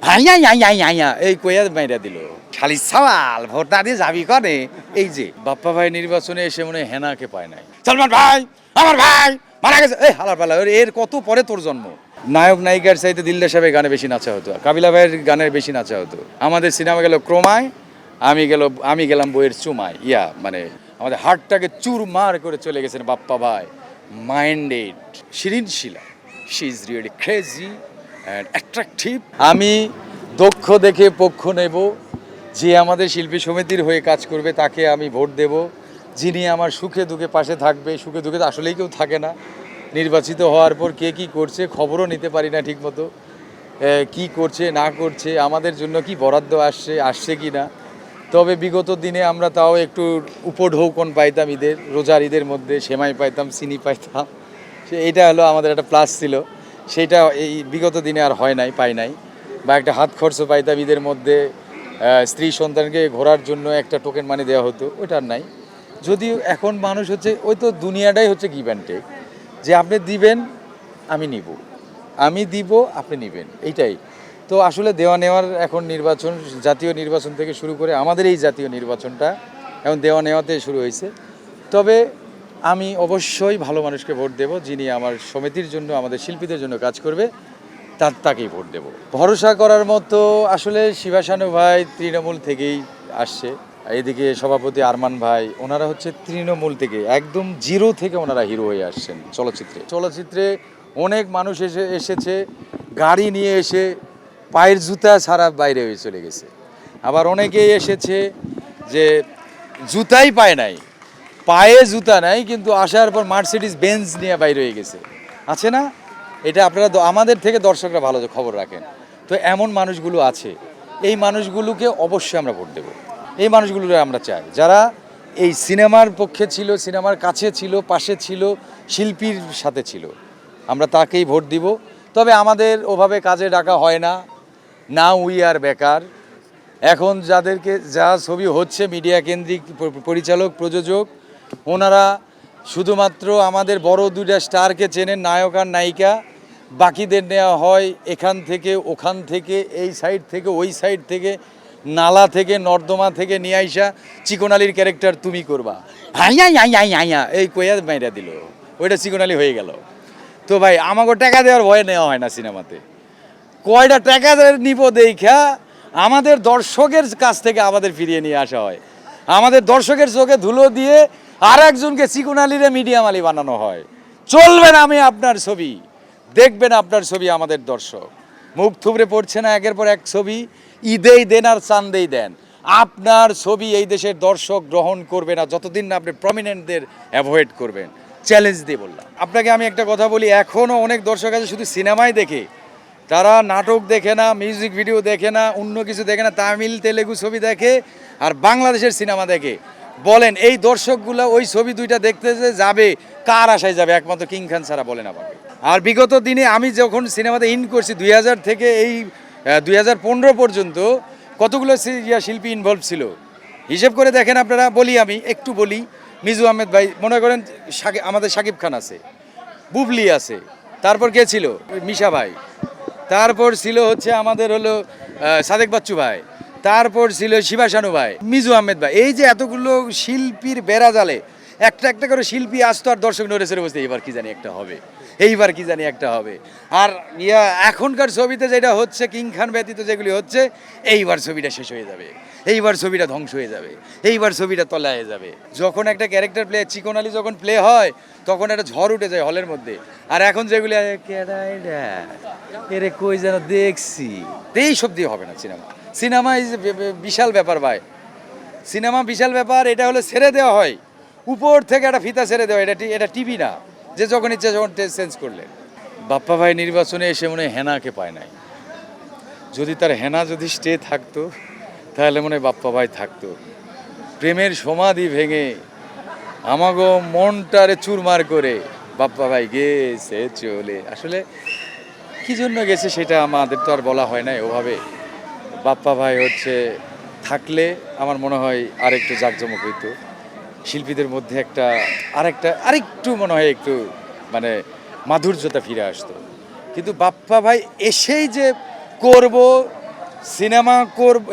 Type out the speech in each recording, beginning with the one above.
হাইয়া হাইয়া হাইয়া এই কইয়া মাইরা দিল খালি সওয়াল ভোট না দিয়ে যাবি কনে। এই যে বাপ্পা ভাই নির্বাচনে এসে মনে হয় হেনাকে পায় নাই। সালমান ভাই আমার ভাই মারা গেছে, এই হালার পালা এর কত পরে তোর জন্ম। নায়ক নায়িকার চাইতে দিলদার সাহেবের গানে বেশি নাচা হতো, কাবিলা ভাইয়ের গানের বেশি নাচা হতো। আমাদের সিনেমা গেল ক্রমায়, আমি গেলাম বইয়ের চুমায়। মানে আমাদের হার্টটাকে চুরমার করে চলে গেছেন বাপ্পা ভাই। Minded Shirin Sheela, she is really crazy and attractive. আমি দক্ষ দেখে পক্ষ নেব, যে আমাদের শিল্পী সমিতির হয়ে কাজ করবে তাকে আমি ভোট দেব। যিনি আমার সুখে দুঃখে পাশে থাকবে, সুখে দুঃখে তো আসলেই কেউ থাকে না। নির্বাচিত হওয়ার পর কে কী করছে খবরও নিতে পারি না ঠিকমতো, কি করছে না করছে, আমাদের জন্য কি বরাদ্দ আসছে কি না। তবে বিগত দিনে আমরা তাও একটু উপঢৌকন পাইতাম, রোজার ঈদের মধ্যে সেমাই পাইতাম, চিনি পাইতাম। এইটা হলো আমাদের একটা প্লাস ছিল, সেইটা এই বিগত দিনে আর হয় নাই, পাই নাই। বা একটা হাত খরচ পাইতাম ঈদের মধ্যে, স্ত্রী সন্তানকে ঘোরার জন্য একটা টোকেন মানি দেওয়া হতো, ওইটা আর নাই। যদিও এখন মানুষ হচ্ছে ওই তো দুনিয়াটাই হচ্ছে গিভ অ্যান্ড টেক, যে আপনি দিবেন আমি নিব, আমি দিব আপনি নেবেন, এইটাই তো আসলে দেওয়া নেওয়ার এখন নির্বাচন। জাতীয় নির্বাচন থেকে শুরু করে আমাদের এই জাতীয় নির্বাচনটা এখন দেওয়া নেওয়াতে শুরু হয়েছে। তবে আমি অবশ্যই ভালো মানুষকে ভোট দেব, যিনি আমার সমিতির জন্য আমাদের শিল্পীদের জন্য কাজ করবে, তাকেই ভোট দেব। ভরসা করার মতো আসলে শিবাশানু ভাই তৃণমূল থেকেই আসছে, এদিকে সভাপতি আরমান ভাই, ওনারা হচ্ছে তৃণমূল থেকে একদম জিরো থেকে ওনারা হিরো হয়ে আসছেন চলচ্চিত্রে অনেক মানুষ এসেছে গাড়ি নিয়ে এসে পায়ের জুতা ছাড়া বাইরে হয়ে চলে গেছে। আবার অনেকেই এসেছে যে জুতাই পায় নাই, পায়ে জুতা নাই কিন্তু আসার পর মার্সিডিজ বেঞ্জ নিয়ে বাইরে হয়ে গেছে, আছে না? এটা আপনারা আমাদের থেকে দর্শকরা ভালো খবর রাখেন। তো এমন মানুষগুলো আছে, এই মানুষগুলোকে অবশ্যই আমরা ভোট দেব। এই মানুষগুলো আমরা চাই যারা এই সিনেমার পক্ষে ছিল, সিনেমার কাছে ছিল, পাশে ছিল, শিল্পীর সাথে ছিল, আমরা তাকেই ভোট দিব। তবে আমাদের ওভাবে কাজে ডাকা হয় না, না উই আর বেকার। এখন যাদেরকে যা ছবি হচ্ছে মিডিয়া কেন্দ্রিক পরিচালক প্রযোজক, ওনারা শুধুমাত্র আমাদের বড় দুইটা স্টারকে চেনেন, নায়ক আর নায়িকা। বাকিদের নেওয়া হয় এখান থেকে ওখান থেকে, এই সাইড থেকে ওই সাইড থেকে, নালা থেকে নর্দমা থেকে নিয়ে আইসা চিকন আলীর ক্যারেক্টার তুমি করবা, হাইয়া হাইয়া হাইয়া এই কইয়া মাইরা দিল, ওইটা চিকন আলী হয়ে গেল। তো ভাই আমাকে টাকা দেওয়ার ভয়ে নেওয়া হয় না সিনেমাতে। কয়টা টাকা নিব দেখা আমাদের দর্শকের কাছ থেকে আমাদের ফিরিয়ে নিয়ে আসা হয়, আমাদের দর্শকের চোখে ধুলো দিয়ে আর একজনকে চিকন আলীরে মিডিয়াম আলী বানানো হয়। চলবে না আমি আপনার ছবি দেখবেন, আপনার ছবি আমাদের দর্শক মুখ থুবড়ে পড়ছে না একের পর এক ছবি, ঈদেই দেন আর চান্দেই দেন, আপনার ছবি এই দেশের দর্শক গ্রহণ করবে না যতদিন না আপনি প্রমিনেন্টদের অ্যাভয়েড করবেন। চ্যালেঞ্জ দিয়ে বললাম আপনাকে। আমি একটা কথা বলি, এখনও অনেক দর্শক আছে শুধু সিনেমাই দেখে, তারা নাটক দেখে না, মিউজিক ভিডিও দেখে না, অন্য কিছু দেখে না, তামিল তেলেগু ছবি দেখে আর বাংলাদেশের সিনেমা দেখে। বলেন এই দর্শকগুলো ওই ছবি দুইটা দেখতে যে যাবে কার আশায় যাবে? একমাত্র কিং খান ছাড়া বলেন আমাকে। আর বিগত দিনে আমি যখন সিনেমাতে ইন করছি 2000 থেকে এই 2015 পর্যন্ত কতগুলো শিল্পী ইনভলভ ছিল হিসেব করে দেখেন আপনারা। আমি একটু বলি, মিজু আহমেদ ভাই, মনে করেন আমাদের শাকিব খান আছে, বুবলি আছে, তারপর কে ছিল? মিশা ভাই, তারপর ছিল হচ্ছে আমাদের হলো সাদেক বাচ্চু ভাই, তারপর ছিল শিবাশানু ভাই, মিজু আহমেদ ভাই। এই যে এতগুলো শিল্পীর বেড়া জালে একটা একটা করে শিল্পী আসতো আর দর্শক নড়েছে বসে এইবার কি জানি একটা হবে, এইবার কি জানি একটা হবে। আর এখনকার ছবিতে যেটা হচ্ছে, কিং খান ব্যতীত যেগুলি হচ্ছে, এইবার ছবিটা শেষ হয়ে যাবে, এইবার ছবিটা ধ্বংস হয়ে যাবে, এইবার ছবিটা তলায় যাবে। যখন একটা ক্যারেক্টার প্লে, চিকন আলী যখন প্লে হয় তখন একটা ঝড় উঠে যায় হলের মধ্যে। আর এখন যেগুলি এরে কই যেন দেখছি, এই সব দিয়ে হবে না সিনেমা। সিনেমা ইজ বিশাল ব্যাপার ভাই, সিনেমা বিশাল ব্যাপার। এটা হলো ছেড়ে দেওয়া হয় উপর থেকে, একটা ফিতা ছেড়ে দেওয়া, এটা টিভি না যে যখন ইচ্ছা যখন চেঞ্জ করলে। বাপ্পা ভাই নির্বাচনে এসে মনে হয় হেনাকে পায় নাই। যদি তার হেনা যদি স্টে থাকতো তাহলে মনে হয় বাপ্পা ভাই থাকতো। প্রেমের সমাধি ভেঙে আমাগো মনটারে চুরমার করে বাপ্পা ভাই গেছে চলে। আসলে কি জন্য গেছে সেটা আমাদের তো আর বলা হয় নাই ওভাবে। বাপ্পা ভাই হচ্ছে থাকলে আমার মনে হয় আরেকটু জাঁকজমক হইতো, শিল্পীদের মধ্যে আরেকটু মনে হয় একটু মানে মাধুর্যতা ফিরে আসতো। কিন্তু বাপ্পা ভাই এসেই যে করব, সিনেমা করব,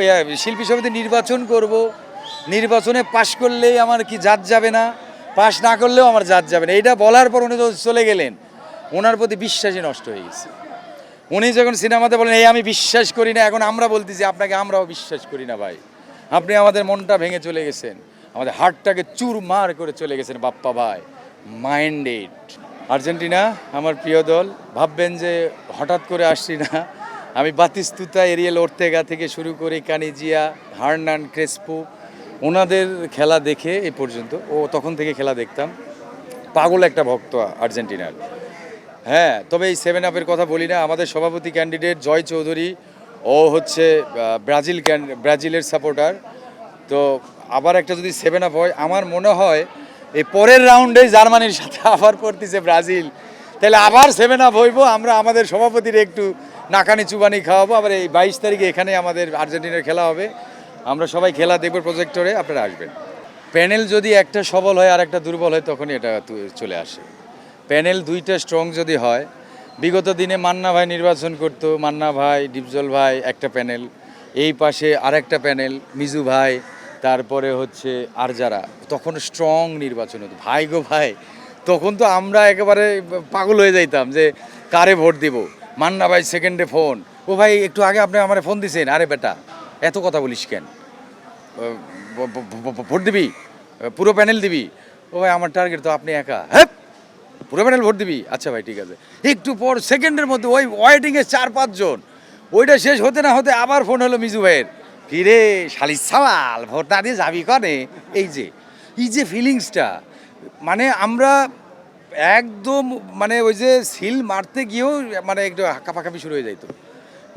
শিল্পী সমিতি নির্বাচন করব, নির্বাচনে পাশ করলেই আমার কি জাত যাবে না, পাশ না করলেও আমার জাত যাবে না, এইটা বলার পর উনি তো চলে গেলেন, ওনার প্রতি বিশ্বাসই নষ্ট হয়ে গেছে। উনি যখন সিনেমাতে বলেন এই আমি বিশ্বাস করি না, এখন আমরা বলতেছি আপনাকে আমরাও বিশ্বাস করি না ভাই, আপনি আমাদের মনটা ভেঙে চলে গেছেন, আমাদের হার্টটাকে চুরমার করে চলে গেছেন বাপ্পা ভাই। মাইন্ডেড। আর্জেন্টিনা আমার প্রিয় দল, ভাববেন যে হঠাৎ করে আসছি না, আমি বাতিস্তুতা, এরিয়েল ওর্তেগা থেকে শুরু করে কানিজিয়া, হার্নান ক্রেসপো, ওনাদের খেলা দেখে এই পর্যন্ত, ও তখন থেকে খেলা দেখতাম, পাগল একটা ভক্ত আর্জেন্টিনার। হ্যাঁ, তবে এই 7 আপের কথা বলি না, আমাদের সভাপতি ক্যান্ডিডেট জয় চৌধুরী, ও হচ্ছে ব্রাজিলের সাপোর্টার। তো আবার একটা যদি 7 আপ হয়, আমার মনে হয় এই পরের রাউন্ডে জার্মানির সাথে আবার পড়তেছে ব্রাজিল, তাহলে আবার 7 আপ হইব, আমরা আমাদের সভাপতির একটু নাকানি চুবানি খাওয়াবো। আবার এই 22 তারিখে এখানে আমাদের আর্জেন্টিনার খেলা হবে, আমরা সবাই খেলা দেখব প্রজেক্টরে, আপনারা আসবেন। প্যানেল যদি একটা সবল হয় আর একটা দুর্বল হয় তখনই এটা চলে আসে। প্যানেল দুইটা স্ট্রং যদি হয়, বিগত দিনে মান্না ভাই নির্বাচন করতো, মান্না ভাই, ডিপজল ভাই একটা প্যানেল, এই পাশে আরেকটা প্যানেল মিজু ভাই, তারপরে হচ্ছে আর যারা, তখন স্ট্রং নির্বাচন হতো ভাই গো ভাই, তখন তো আমরা একেবারে পাগল হয়ে যাইতাম যে কারে ভোট দিব। মান্না ভাই সেকেন্ডে ফোন, ও ভাই একটু আগে আপনি আমার ফোন দিছেন, আরে বেটা এত কথা বলিস কেন, ভোট দিবি, পুরো প্যানেল দিবি, ও ভাই আমার টার্গেট তো আপনি একা, হ্যাঁ পুরো প্যানেল ভোট দিবি, আচ্ছা ভাই ঠিক আছে। একটু পর সেকেন্ডের মধ্যে ওই ওয়েটিংয়ে 4-5 জন, ওইটা শেষ হতে না হতে আবার ফোন হলো মিজু ভাইয়ের, কি রে শালি সাওয়াল ভোট না দিয়ে যাবি কনে। এই যে ফিলিংসটা, মানে আমরা একদম মানে ওই যে সিল মারতে গিয়েও মানে একটু কাঁপাকাঁপি শুরু হয়ে যাইতো,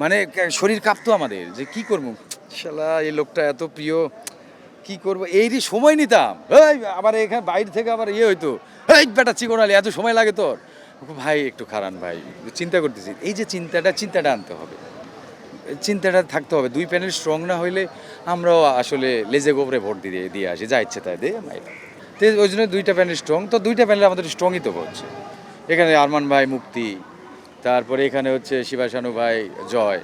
মানে শরীর কাঁপতো আমাদের, যে কি করবো, শালা এই লোকটা এত প্রিয়, কি করবো, এইরই সময় নিতাম। এই আবার এখানে বাইরে থেকে আবার হইতো, এই বেটা চিকনালি এত সময় লাগে তোর, ভাই একটু খারান ভাই, চিন্তা করতেছি, এই যে চিন্তাটা আনতে হবে, চিন্তাটা থাকতে হবে। দুই প্যানেল স্ট্রং না হইলে আমরাও আসলে লেজে গোবরে ভোট দিয়ে আসি, যা ইচ্ছে তাই দিয়ে মাইরা। তো ওই জন্য দুইটা প্যানেল স্ট্রং, তো দুইটা প্যানেল আমাদের স্ট্রংই তো হচ্ছে। এখানে আরমান ভাই মুক্তি, তারপরে এখানে হচ্ছে শিবাশানু ভাই জয়,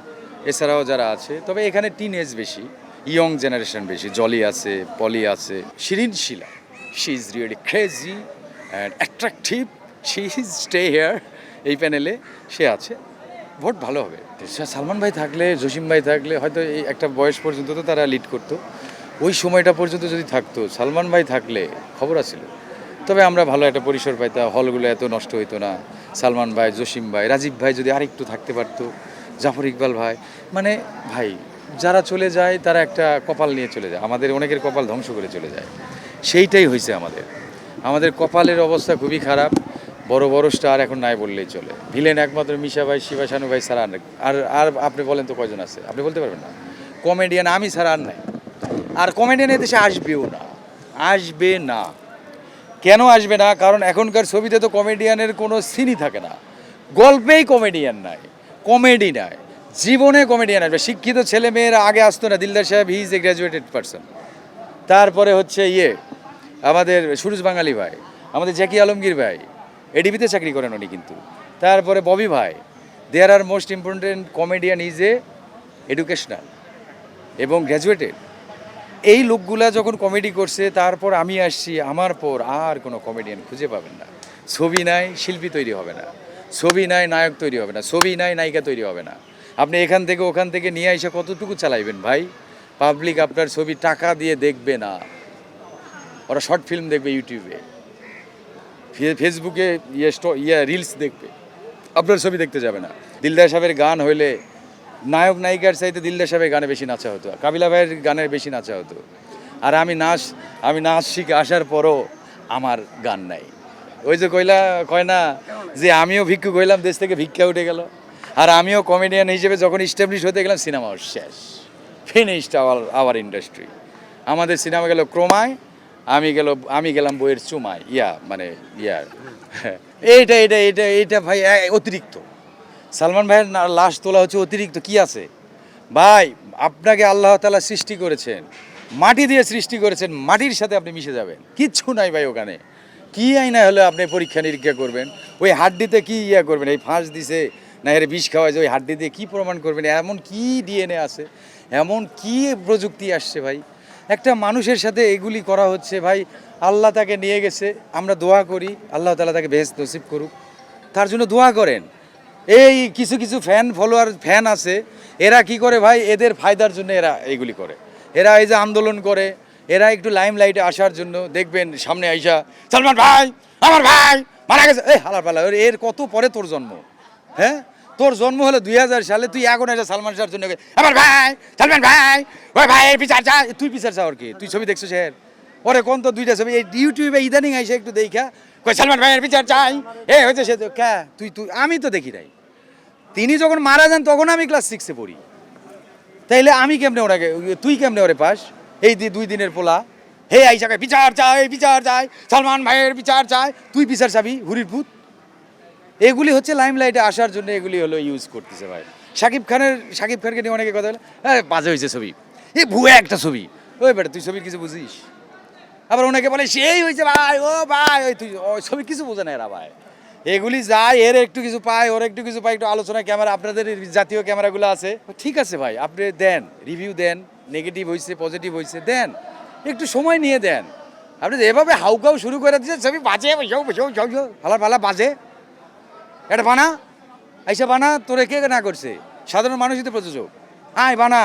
এছাড়াও যারা আছে, তবে এখানে টিন এজ বেশি, ইয়ং জেনারেশন বেশি, জলি আছে, পলি আছে, Shirin Sheela, she is really crazy and attractive, she is stay here, এই প্যানেলে সে আছে, ভোট ভালো হবে। সালমান ভাই থাকলে, জসিম ভাই থাকলে হয়তো এই একটা বয়স পর্যন্ত তো তারা লিড করতো, ওই সময়টা পর্যন্ত যদি থাকতো, সালমান ভাই থাকলে খবর আছিল, তবে আমরা ভালো একটা পরিসর পাইতাম, হলগুলো এত নষ্ট হইতো না। সালমান ভাই, জসিম ভাই, রাজীব ভাই যদি আরেকটু থাকতে পারতো, জাফর ইকবাল ভাই, মানে ভাই যারা চলে যায় তারা একটা কপাল নিয়ে চলে যায়, আমাদের অনেকের কপাল ধ্বংস করে চলে যায়, সেইটাই হয়েছে আমাদের কপালের অবস্থা খুবই খারাপ। বড় বড় স্টার এখন নাই বললেই চলে, ভিলেন একমাত্র মিশা ভাই, শিবাশানু ভাই ছাড়া আর আর আপনি বলেন তো কয়জন আছে, আপনি বলতে পারবেন না। কমেডিয়ান আমি ছাড়া আর নাই, আর কমেডিয়ান এদেশে আসবেও না, আসবে না। কেন আসবে না? কারণ এখনকার ছবিতে তো কমেডিয়ানের কোনো সিনই থাকে না, গল্পেই কমেডিয়ান নাই, কমেডি নাই, জীবনে কমেডিয়ান আসবে। শিক্ষিত ছেলে মেয়েরা আগে আসতো না, দিলদার সাহেব he is a graduated person, তারপরে হচ্ছে আমাদের সুরজ বাঙালি ভাই, আমাদের জ্যাকি আলমগীর ভাই এডিবিতে চাকরি করেন উনি কিন্তু, তারপরে ববি ভাই, there are most important comedian is a educational এবং গ্র্যাজুয়েটেড। এই লোকগুলা যখন কমেডি করছে, তারপর আমি আসছি, আমার পর আর কোনো কমেডিয়ান খুঁজে পাবেন না। ছবি নাই শিল্পী তৈরি হবে না, ছবি নাই নায়ক তৈরি হবে না, ছবি নাই নায়িকা তৈরি হবে না। আপনি এখান থেকে ওখান থেকে নিয়ে এসে কতটুকু চালাইবেন ভাই? পাবলিক আপনার ছবি টাকা দিয়ে দেখবে না, ওরা শর্ট ফিল্ম দেখবে ইউটিউবে, ফেসবুকে রিলস দেখবে, আপনার ছবি দেখতে যাবে না। দিলদার সাহেবের গান হইলে নায়ক নায়িকার চাইতে দিলদার সাহেবের গানে বেশি নাচা হতো, কাবিলা ভাইয়ের গানের বেশি নাচা হতো। আর আমি নাচ শিখে আসার পরও আমার গান নাই। ওই যে কয় না যে আমিও ভিক্ষুক হইলাম, দেশ থেকে ভিক্ষা উঠে গেল, আর আমিও কমেডিয়ান হিসেবে যখন ইস্টাবলিশ হতে গেলাম, সিনেমা শেষ, ফিনিশড আওয়ার ইন্ডাস্ট্রি। আমাদের সিনেমা গেল ক্রমায়, আমি গেলাম বইয়ের চুমায়, এইটা ভাই অতিরিক্ত। সালমান ভাইয়ের লাশ তোলা হচ্ছে অতিরিক্ত, কি আছে ভাই? আপনাকে আল্লাহ তাআলা সৃষ্টি করেছেন, মাটি দিয়ে সৃষ্টি করেছেন, মাটির সাথে আপনি মিশে যাবেন, কিচ্ছু নাই ভাই ওখানে। কি আইনা হলে আপনি পরীক্ষা নিরীক্ষা করবেন, ওই হাড্ডিতে কি করবেন? এই ফাঁস দিছে, না এর বিষ খাওয়ায় যে ওই হাড্ডি দিয়ে কী প্রমাণ করবেন? এমন কি ডিএনএ আছে, এমন কি প্রযুক্তি আসছে ভাই, একটা মানুষের সাথে এগুলি করা হচ্ছে ভাই। আল্লাহ তাকে নিয়ে গেছে, আমরা দোয়া করি আল্লাহ তাআলা তাকে বেহেশত নসিব করুক, তার জন্য দোয়া করেন। এই কিছু কিছু ফ্যান আছে, এরা কি করে ভাই, এদের ফায়দার জন্য এরা এইগুলি করে, এরা এই যে আন্দোলন করে, এরা একটু লাইম লাইটে আসার জন্য দেখবেন সামনে আইসা সালমান ভাই আমার ভাই মারা গেছে, এই হালার পালা, এর কত পরে তোর জন্ম? হ্যাঁ, তোর জন্ম হলো 2000 সালে, তুই এখন এসে সালমান শাহর জন্য আমার ভাই সালমান ভাই, ওই ভাইয়ের বিচার চা, তুই বিচার চা ওর কি? তুই ছবি দেখছো স্যার? ওরে কোন তো দুইটা ছবি এই ইউটিউবে ইদানিং আইসা একটু দেখা কই সালমান ভাইয়ের বিচার চাই, এ হয়েছে সে কে, তুই তুই আমি তো দেখি নাই। তিনি যখন মারা যান তখন আমি ক্লাস 6-এ পড়ি, তাইলে আমি কেমনে ওনাকে, তুই কেমনে ওরে পাস? এই 2 দিনের পোলা হে আইসাকে বিচার চাই সালমান ভাইয়ের বিচার চাই, তুই বিচার চাবি হুরির ভূত? এগুলি হচ্ছে লাইমলাইটে আসার জন্য এগুলি হলো ইউজ করতেছে ভাই। শাকিব খানকে নিয়ে অনেকে কথা বলে, হ্যাঁ বাজে হয়েছে ছবি, এই ভুয়া একটা ছবি। ওই বেটা তুই ছবির কিছু বুঝিস? আবার ওনাকে বলে সেই হয়েছে ভাই, ও ভাই ওই তুই ওই ছবি কিছু বোঝে না এরা ভাই। এগুলি যায়, এর একটু কিছু পায়, ওর একটু কিছু পায়, একটু আলোচনা ক্যামেরা, আপনাদের জাতীয় ক্যামেরাগুলো আছে, ঠিক আছে ভাই, আপনি দেন রিভিউ দেন, নেগেটিভ হয়েছে পজিটিভ হয়েছে দেন, একটু সময় নিয়ে দেন। আপনি এভাবে হাউকাউ শুরু করে দিচ্ছেন ছবি বাজে, ভালো ভালো বাজে, এটা বানা আইসা বানা, তোরে কে না করছে? সাধারণ মানুষই তো প্রযোজক। আয় বানা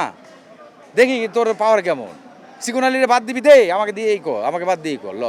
দেখি তোর পাওয়ার কেমন। সিকোনালিরে বাদ দিবি দে, আমাকে দিয়েই কর, আমাকে বাদ দিয়েই কর ল।